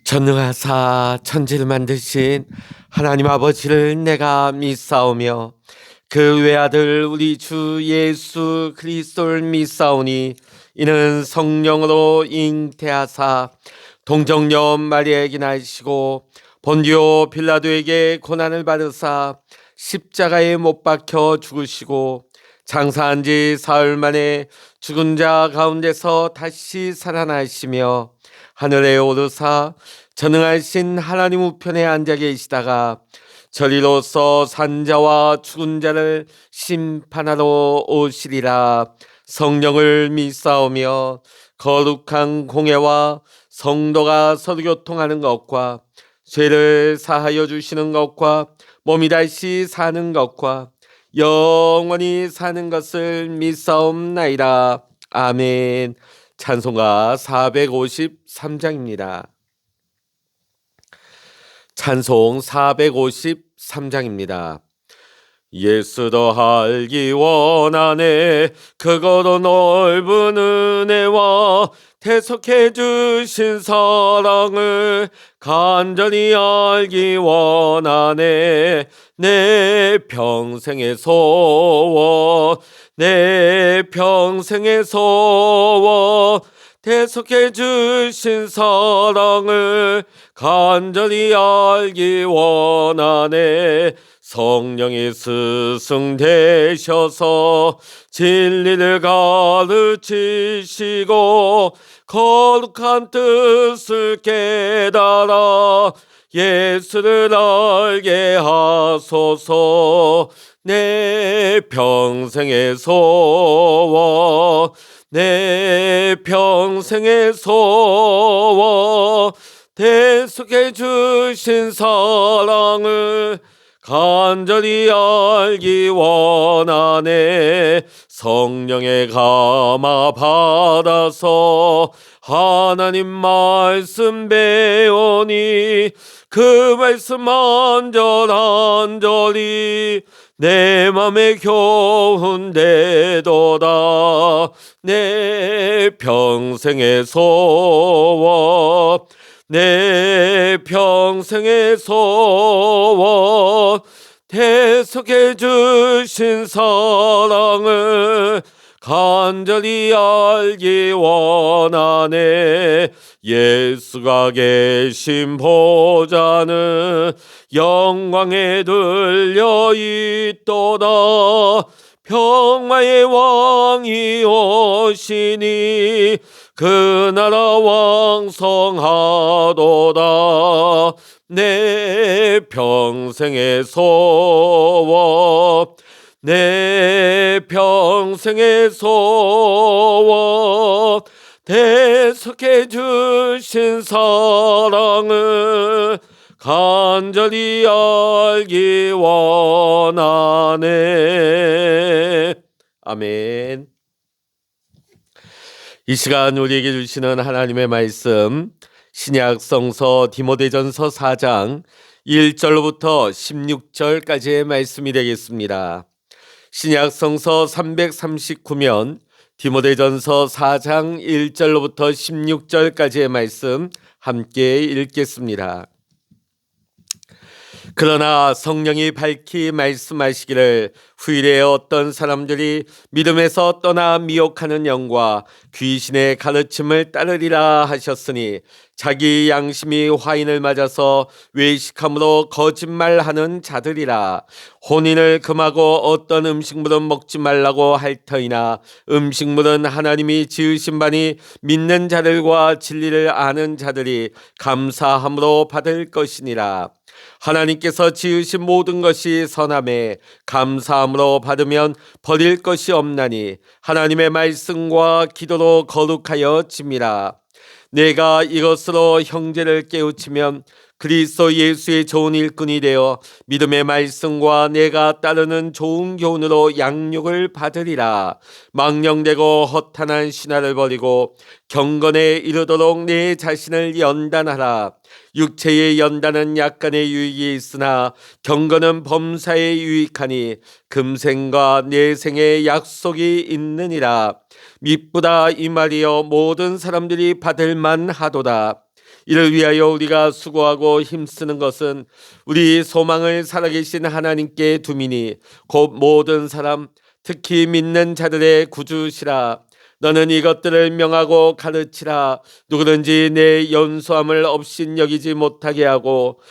전능하사 천지를 만드신 하나님 아버지를 내가 믿사오며 그 외아들 우리 주 예수 그리스도를 믿사오니 이는 성령으로 잉태하사 동정녀 마리아에게 나시고 본디오 빌라도에게 고난을 받으사 십자가에 못 박혀 죽으시고 장사한 지 사흘 만에 죽은 자 가운데서 다시 살아나시며 하늘에 오르사 전능하신 하나님 우편에 앉아 계시다가 저리로서 산자와 죽은 자를 심판하러 오시리라. 성령을 믿사오며 거룩한 공회와 성도가 서로 교통하는 것과 죄를 사하여 주시는 것과 몸이 다시 사는 것과 영원히 사는 것을 믿사옵나이다. 아멘. 찬송가 453장입니다. 찬송 453장입니다. 예수도 알기 원하네 그거로 넓은 은혜와 대속해 주신 사랑을 간절히 알기 원하네 내 평생의 소원 내 평생의 소원 대속해 주신 사랑을 간절히 알기 원하네 성령이 스승 되셔서 진리를 가르치시고 거룩한 뜻을 깨달아 예수를 알게 하소서 내 평생의 소원 내 평생의 소원 대속해 주신 사랑을 간절히 알기 원하네 성령의 감화 받아서 하나님 말씀 배우니 그 말씀 안절안절히 내 맘에 교훈되도다 내 평생의 소원 내 평생의 소원 대속해 주신 사랑을 간절히 알기 원하네 예수가 계신 보좌는 영광에 들려 있도다 평화의 왕이 오시니 그 나라 왕성하도다 내 평생의 소원 내 평생의 소원 대속해 주신 사랑을 간절히 알기 원하네. 아멘. 이 시간 우리에게 주시는 하나님의 말씀 신약 성서 디모데전서 4장 1절로부터 16절까지의 말씀이 되겠습니다. 신약 성서 339면 디모데전서 4장 1절로부터 16절까지의 말씀 함께 읽겠습니다. 그러나 성령이 밝히 말씀하시기를 후일에 어떤 사람들이 믿음에서 떠나 미혹하는 영과 귀신의 가르침을 따르리라 하셨으니 자기 양심이 화인을 맞아서 외식함으로 거짓말하는 자들이라. 혼인을 금하고 어떤 음식물은 먹지 말라고 할 터이나 음식물은 하나님이 지으신 바니 믿는 자들과 진리를 아는 자들이 감사함으로 받을 것이니라. 하나님께서 지으신 모든 것이 선함에 감사함으로 받으면 버릴 것이 없나니 하나님의 말씀과 기도로 거룩하여 짐이라. 내가 이것으로 형제를 깨우치면 그리스도 예수의 좋은 일꾼이 되어 믿음의 말씀과 내가 따르는 좋은 교훈으로 양육을 받으리라. 망령되고 허탄한 신화를 버리고 경건에 이르도록 내 자신을 연단하라. 육체의 연단은 약간의 유익이 있으나 경건은 범사에 유익하니 금생과 내생의 약속이 있느니라. 미쁘다 이 말이여 모든 사람들이 받을 만하도다. 이를 위하여 우리가 수고하고 힘쓰는 것은 우리 소망을 살아계신 하나님께 두미니 곧 모든 사람 특히 믿는 자들의 구주시라. 너는 이것들을 명하고 가르치라. 누구든지 내 연소함을 업신여기지 못하게 하고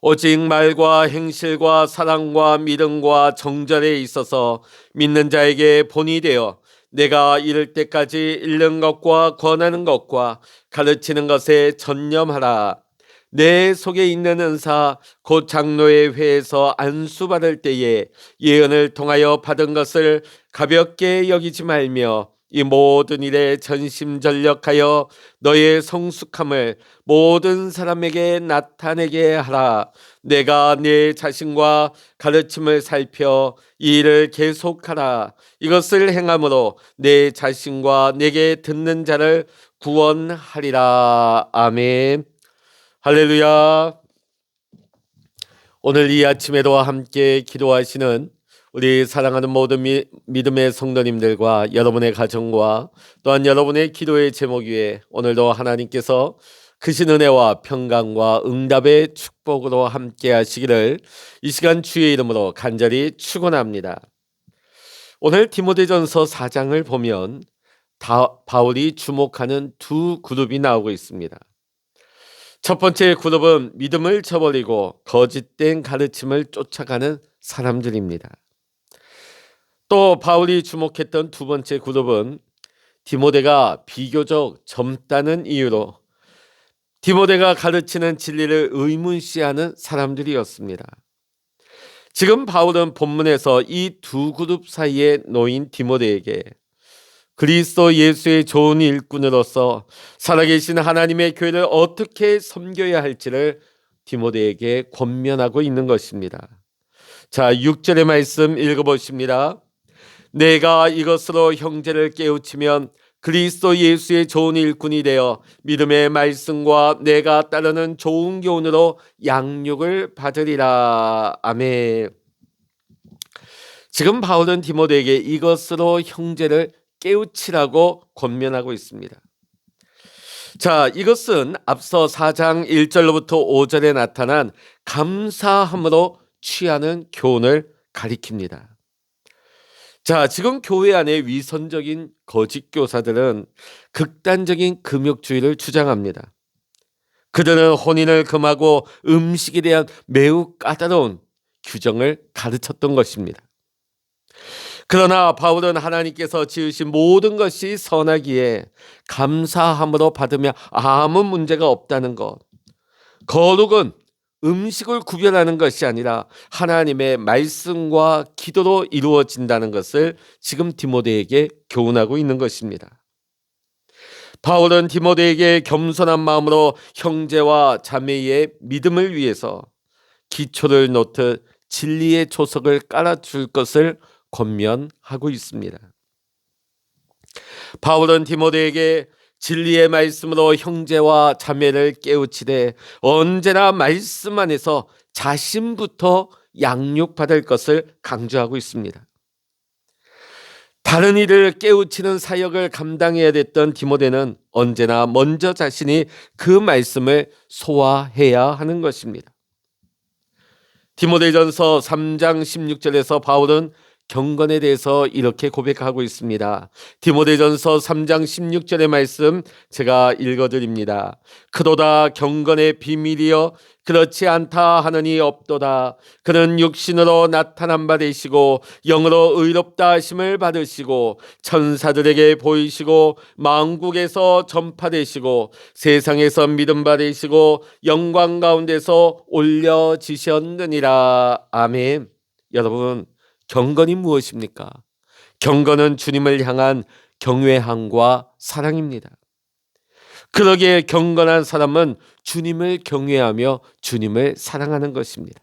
오직 말과 행실과 사랑과 믿음과 정절에 있어서 믿는 자에게 본이 되어 내가 이를 때까지 읽는 것과 권하는 것과 가르치는 것에 전념하라. 내 속에 있는 은사 곧 장로의 회에서 안수받을 때에 예언을 통하여 받은 것을 가볍게 여기지 말며 이 모든 일에 전심전력하여 너의 성숙함을 모든 사람에게 나타내게 하라. 내가 내 자신과 가르침을 살펴 이 일을 계속하라. 이것을 행함으로 내 자신과 내게 듣는 자를 구원하리라. 아멘. 할렐루야. 오늘 이 아침에도 함께 기도하시는 우리 사랑하는 모든 믿음의 성도님들과 여러분의 가정과 또한 여러분의 기도의 제목 위에 오늘도 하나님께서 크신 은혜와 평강과 응답의 축복으로 함께 하시기를 이 시간 주의 이름으로 간절히 축원합니다. 오늘 디모데전서 4장을 보면 바울이 주목하는 두 그룹이 나오고 있습니다. 첫 번째 그룹은 믿음을 저버리고 거짓된 가르침을 쫓아가는 사람들입니다. 또 바울이 주목했던 두 번째 그룹은 디모데가 비교적 젊다는 이유로 디모데가 가르치는 진리를 의문시하는 사람들이었습니다. 지금 바울은 본문에서 이 두 그룹 사이에 놓인 디모데에게 그리스도 예수의 좋은 일꾼으로서 살아계신 하나님의 교회를 어떻게 섬겨야 할지를 디모데에게 권면하고 있는 것입니다. 자, 6절의 말씀 읽어보십니다. 내가 이것으로 형제를 깨우치면 그리스도 예수의 좋은 일꾼이 되어 믿음의 말씀과 내가 따르는 좋은 교훈으로 양육을 받으리라. 아멘. 지금 바울은 디모데에게 이것으로 형제를 깨우치라고 권면하고 있습니다. 자, 이것은 앞서 4장 1절로부터 5절에 나타난 감사함으로 취하는 교훈을 가리킵니다. 자, 지금 교회 안에 위선적인 거짓 교사들은 극단적인 금욕주의를 주장합니다. 그들은 혼인을 금하고 음식에 대한 매우 까다로운 규정을 가르쳤던 것입니다. 그러나 바울은 하나님께서 지으신 모든 것이 선하기에 감사함으로 받으면 아무 문제가 없다는 것, 거룩은 음식을 구별하는 것이 아니라 하나님의 말씀과 기도로 이루어진다는 것을 지금 디모데에게 교훈하고 있는 것입니다. 바울은 디모데에게 겸손한 마음으로 형제와 자매의 믿음을 위해서 기초를 놓듯 진리의 조석을 깔아줄 것을 권면하고 있습니다. 바울은 디모데에게 진리의 말씀으로 형제와 자매를 깨우치되 언제나 말씀 안에서 자신부터 양육받을 것을 강조하고 있습니다. 다른 이를 깨우치는 사역을 감당해야 됐던 디모데는 언제나 먼저 자신이 그 말씀을 소화해야 하는 것입니다. 디모데전서 3장 16절에서 바울은 경건에 대해서 이렇게 고백하고 있습니다. 디모데전서 3장 16절의 말씀 제가 읽어드립니다. 그도다 경건의 비밀이여 그렇지 않다 하느니 없도다. 그는 육신으로 나타난 바 되시고 영으로 의롭다 하심을 받으시고 천사들에게 보이시고 만국에서 전파되시고 세상에서 믿음 받으시고 영광 가운데서 올려지셨느니라. 아멘. 여러분, 경건이 무엇입니까? 경건은 주님을 향한 경외함과 사랑입니다. 그러기에 경건한 사람은 주님을 경외하며 주님을 사랑하는 것입니다.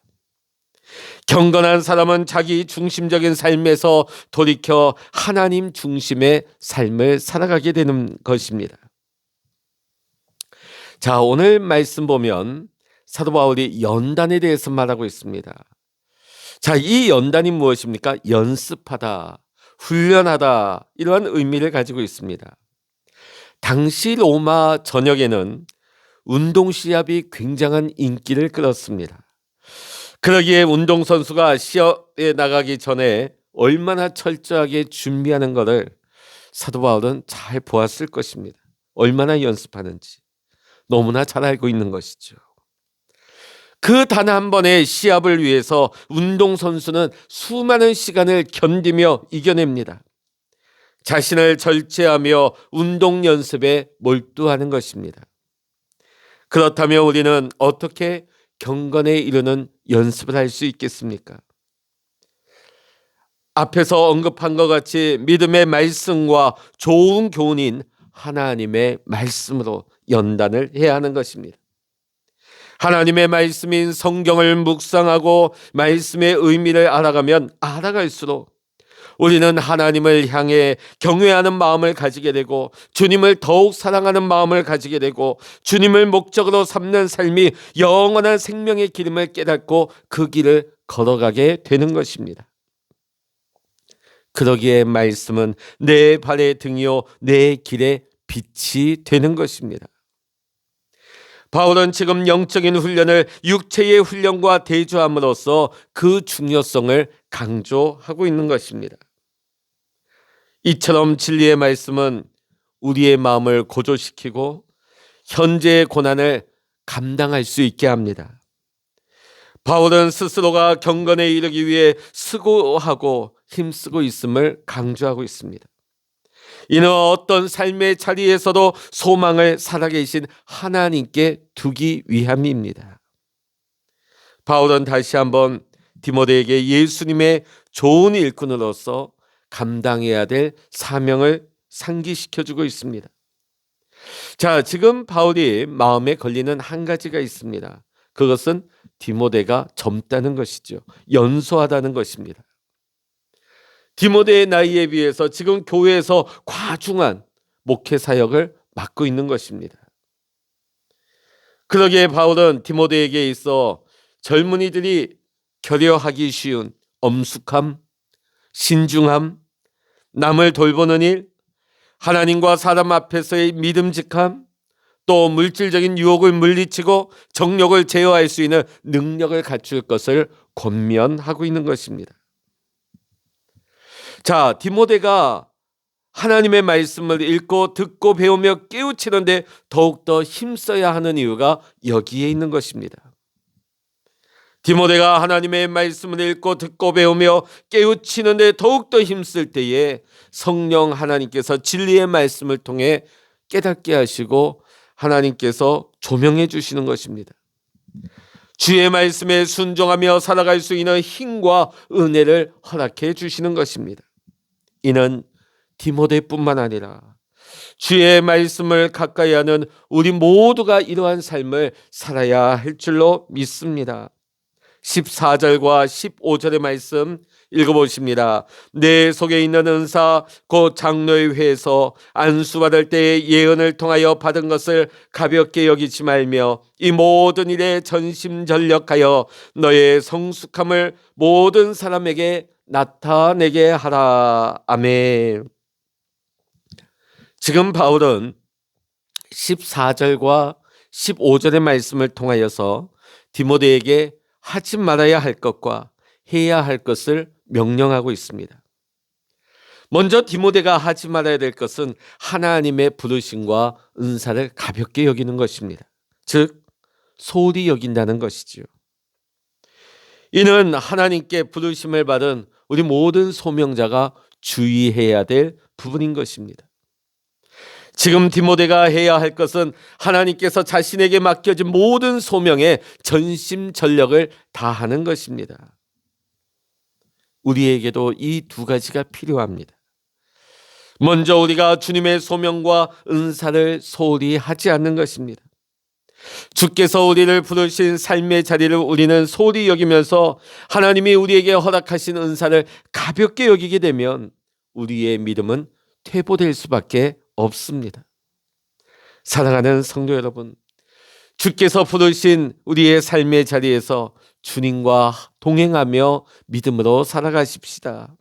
경건한 사람은 자기 중심적인 삶에서 돌이켜 하나님 중심의 삶을 살아가게 되는 것입니다. 자, 오늘 말씀 보면 사도 바울이 연단에 대해서 말하고 있습니다. 자, 이 연단이 무엇입니까? 연습하다, 훈련하다, 이러한 의미를 가지고 있습니다. 당시 로마 전역에는 운동 시합이 굉장한 인기를 끌었습니다. 그러기에 운동선수가 시합에 나가기 전에 얼마나 철저하게 준비하는 것을 사도 바울은 잘 보았을 것입니다. 얼마나 연습하는지 너무나 잘 알고 있는 것이죠. 그 단 한 번의 시합을 위해서 운동선수는 수많은 시간을 견디며 이겨냅니다. 자신을 절제하며 운동 연습에 몰두하는 것입니다. 그렇다면 우리는 어떻게 경건에 이르는 연습을 할 수 있겠습니까? 앞에서 언급한 것 같이 믿음의 말씀과 좋은 교훈인 하나님의 말씀으로 연단을 해야 하는 것입니다. 하나님의 말씀인 성경을 묵상하고 말씀의 의미를 알아가면 알아갈수록 우리는 하나님을 향해 경외하는 마음을 가지게 되고 주님을 더욱 사랑하는 마음을 가지게 되고 주님을 목적으로 삼는 삶이 영원한 생명의 기름을 깨닫고 그 길을 걸어가게 되는 것입니다. 그러기에 말씀은 내 발의 등이요 내 길의 빛이 되는 것입니다. 바울은 지금 영적인 훈련을 육체의 훈련과 대조함으로써 그 중요성을 강조하고 있는 것입니다. 이처럼 진리의 말씀은 우리의 마음을 고조시키고 현재의 고난을 감당할 수 있게 합니다. 바울은 스스로가 경건에 이르기 위해 수고하고 힘쓰고 있음을 강조하고 있습니다. 이는 어떤 삶의 자리에서도 소망을 살아계신 하나님께 두기 위함입니다. 바울은 다시 한번 디모데에게 예수님의 좋은 일꾼으로서 감당해야 될 사명을 상기시켜주고 있습니다. 자, 지금 바울이 마음에 걸리는 한 가지가 있습니다. 그것은 디모데가 젊다는 것이죠. 연소하다는 것입니다. 디모데의 나이에 비해서 지금 교회에서 과중한 목회 사역을 맡고 있는 것입니다. 그러기에 바울은 디모데에게 있어 젊은이들이 결여하기 쉬운 엄숙함, 신중함, 남을 돌보는 일, 하나님과 사람 앞에서의 믿음직함, 또 물질적인 유혹을 물리치고 정욕을 제어할 수 있는 능력을 갖출 것을 권면하고 있는 것입니다. 자, 디모데가 하나님의 말씀을 읽고 듣고 배우며 깨우치는데 더욱더 힘써야 하는 이유가 여기에 있는 것입니다. 디모데가 하나님의 말씀을 읽고 듣고 배우며 깨우치는데 더욱더 힘쓸 때에 성령 하나님께서 진리의 말씀을 통해 깨닫게 하시고 하나님께서 조명해 주시는 것입니다. 주의 말씀에 순종하며 살아갈 수 있는 힘과 은혜를 허락해 주시는 것입니다. 이는 디모데뿐만 아니라 주의 말씀을 가까이 하는 우리 모두가 이러한 삶을 살아야 할 줄로 믿습니다. 14절과 15절의 말씀 읽어보십니다. 내 속에 있는 은사 곧 장로의 회에서 안수받을 때의 예언을 통하여 받은 것을 가볍게 여기지 말며 이 모든 일에 전심전력하여 너의 성숙함을 모든 사람에게 나타내게 하라. 아멘. 지금 바울은 14절과 15절의 말씀을 통하여서 디모데에게 하지 말아야 할 것과 해야 할 것을 명령하고 있습니다. 먼저 디모데가 하지 말아야 될 것은 하나님의 부르심과 은사를 가볍게 여기는 것입니다. 즉 소홀히 여긴다는 것이지요. 이는 하나님께 부르심을 받은 우리 모든 소명자가 주의해야 될 부분인 것입니다. 지금 디모데가 해야 할 것은 하나님께서 자신에게 맡겨진 모든 소명에 전심전력을 다하는 것입니다. 우리에게도 이 두 가지가 필요합니다. 먼저 우리가 주님의 소명과 은사를 소홀히 하지 않는 것입니다. 주께서 우리를 부르신 삶의 자리를 우리는 소홀히 여기면서 하나님이 우리에게 허락하신 은사를 가볍게 여기게 되면 우리의 믿음은 퇴보될 수밖에 없습니다. 사랑하는 성도 여러분, 주께서 부르신 우리의 삶의 자리에서 주님과 동행하며 믿음으로 살아가십시다.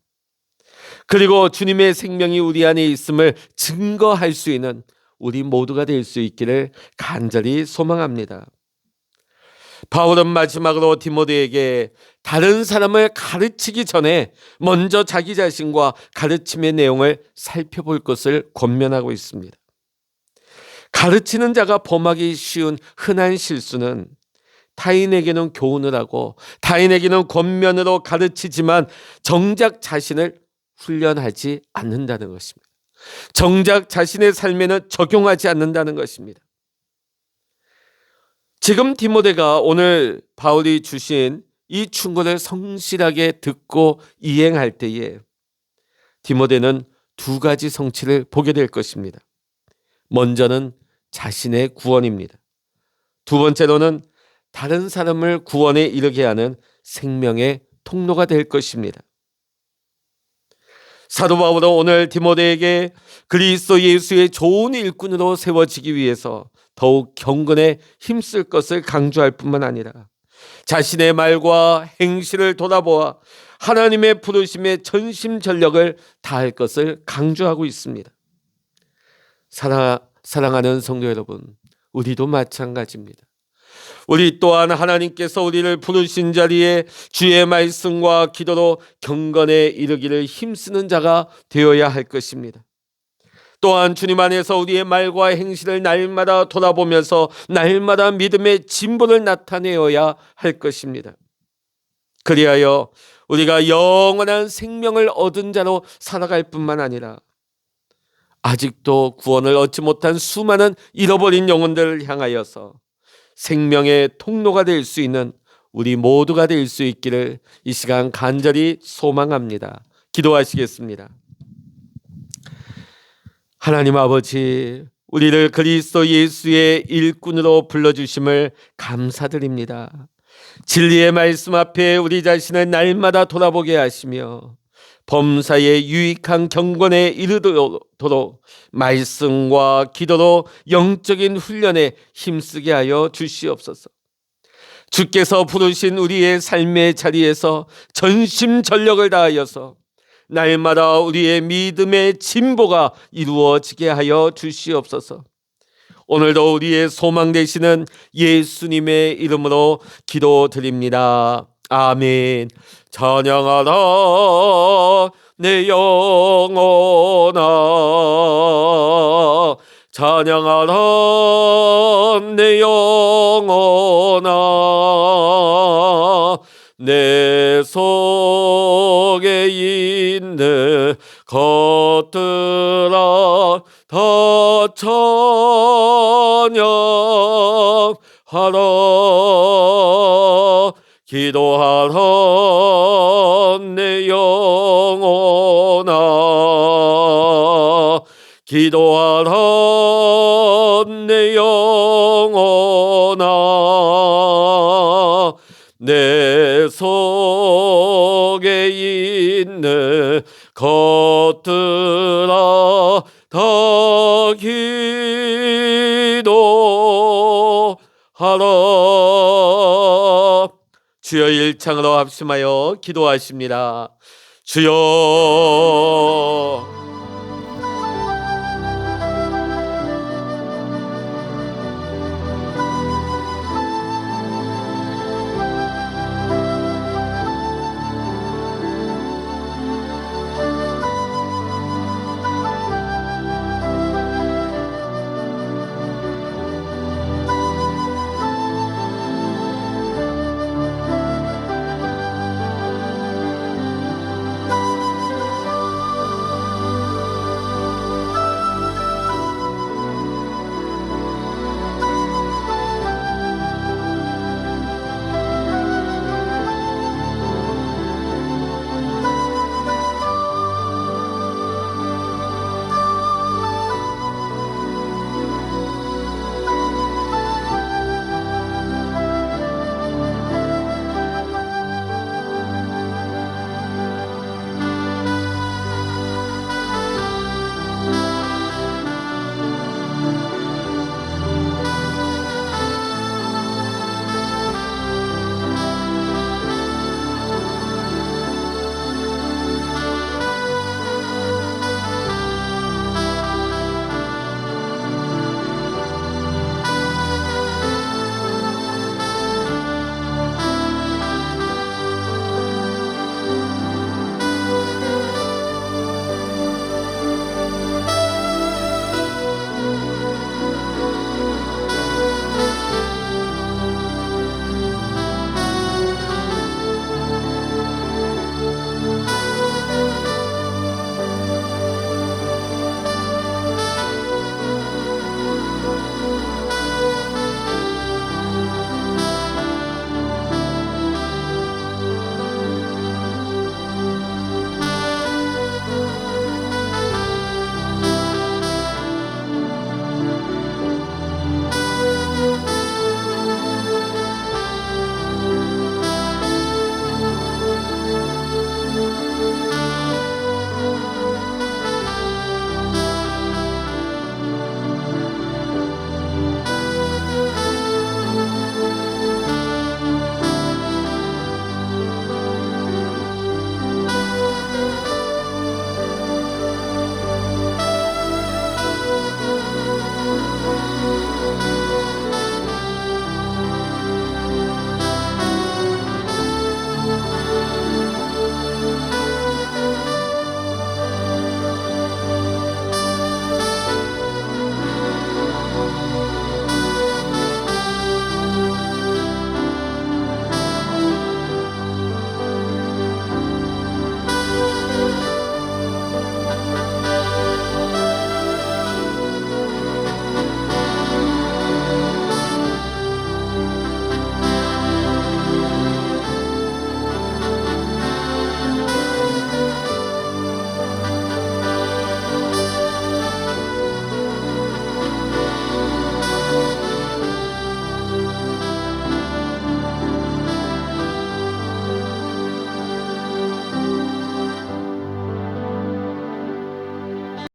그리고 주님의 생명이 우리 안에 있음을 증거할 수 있는 우리 모두가 될 수 있기를 간절히 소망합니다. 바울은 마지막으로 디모데에게 다른 사람을 가르치기 전에 먼저 자기 자신과 가르침의 내용을 살펴볼 것을 권면하고 있습니다. 가르치는 자가 범하기 쉬운 흔한 실수는 타인에게는 교훈을 하고 타인에게는 권면으로 가르치지만 정작 자신을 훈련하지 않는다는 것입니다. 정작 자신의 삶에는 적용하지 않는다는 것입니다. 지금 디모데가 오늘 바울이 주신 이 충고를 성실하게 듣고 이행할 때에 디모데는 두 가지 성취를 보게 될 것입니다. 먼저는 자신의 구원입니다. 두 번째로는 다른 사람을 구원에 이르게 하는 생명의 통로가 될 것입니다. 사도 바울은 오늘 디모데에게 그리스도 예수의 좋은 일꾼으로 세워지기 위해서 더욱 경건에 힘쓸 것을 강조할 뿐만 아니라 자신의 말과 행실을 돌아보아 하나님의 부르심에 전심전력을 다할 것을 강조하고 있습니다. 사랑하는 성도 여러분, 우리도 마찬가지입니다. 우리 또한 하나님께서 우리를 부르신 자리에 주의 말씀과 기도로 경건에 이르기를 힘쓰는 자가 되어야 할 것입니다. 또한 주님 안에서 우리의 말과 행실을 날마다 돌아보면서 날마다 믿음의 진보를 나타내어야 할 것입니다. 그리하여 우리가 영원한 생명을 얻은 자로 살아갈 뿐만 아니라 아직도 구원을 얻지 못한 수많은 잃어버린 영혼들을 향하여서 생명의 통로가 될 수 있는 우리 모두가 될 수 있기를 이 시간 간절히 소망합니다. 기도하시겠습니다. 하나님 아버지, 우리를 그리스도 예수의 일꾼으로 불러주심을 감사드립니다. 진리의 말씀 앞에 우리 자신을 날마다 돌아보게 하시며 범사에 유익한 경건에 이르도록 말씀과 기도로 영적인 훈련에 힘쓰게 하여 주시옵소서. 주께서 부르신 우리의 삶의 자리에서 전심전력을 다하여서 날마다 우리의 믿음의 진보가 이루어지게 하여 주시옵소서. 오늘도 우리의 소망 되시는 예수님의 이름으로 기도드립니다. 아멘. 찬양하라 내 영혼아, 찬양하라 내 영혼아, 내 속에 있는 것들아 다 찬양하라. 기도하라 내 영혼아, 기도하라 내 영혼아, 내 속에 있는 것들아 다 기도하라. 주여 일창으로 합심하여 기도하십니다. 주여